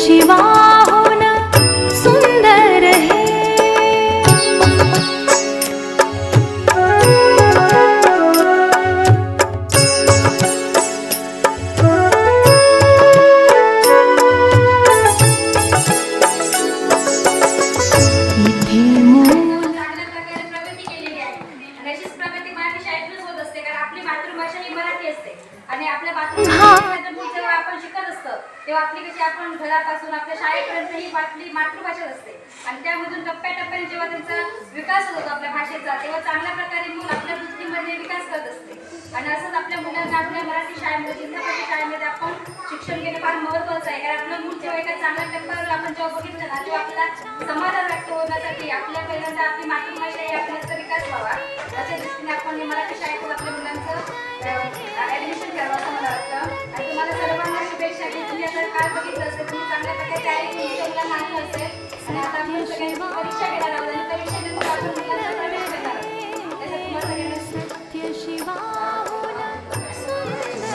शिवाहुन सुंदर हे इथे मूल चांगल्या प्रकारे प्रगती केलेली आहे आणि अशीच प्रगती मराठी शाळेतूनच होत असते कारण आपली मातृभाषा ही मराठी असते आणि आपल्या मातृभाषेमध्ये जेव्हा आपण शिकत असतो तेव्हा आपली कशी आपण घरापासून आपल्या शाळेपर्यंत ही आपली मातृभाषाच असते आणि त्यामधून टप्प्याटप्प्याने जेव्हा त्यांचा विकास होतो आपल्या भाषेचा तेव्हा चांगल्या प्रकारे मूल आपल्या बुद्धीमध्ये विकास करत असते आणि असंच आपल्या मुलांना आपल्या मराठी शाळेमध्ये जिल्हा शाळेमध्ये आपण शिक्षण घेणं फार महत्त्वाचं आहे कारण आपलं मूल जेव्हा एका चांगल्या टप्प्यावर आपण जेव्हा बघितलं ना तेव्हा आपल्याला समाधान व्यक्त होण्यासाठी आपल्या पहिल्यांदा आपली मातृभाषा ही आपल्याचा विकास व्हावा अशा दृष्टीने आपण मराठी शाळेतून आपल्या मुलांचं ॲडमिशन करावं असं मला वाटतं आणि तुम्हाला सर्वांना शुभेच्छा की तुम्ही आता काल बघितलं असेल तुम्ही चांगल्या प्रकारे तयारी केली मुलांना आणलं असेल आणि आता आपण सगळ्यांची परीक्षा घेणार आहोत आणि परीक्षेनंतर आपण मुलांचा प्रवेश करणार आहोत त्यासाठी तुम्हाला सगळ्यांना सत्य शिवाहुन सुंदर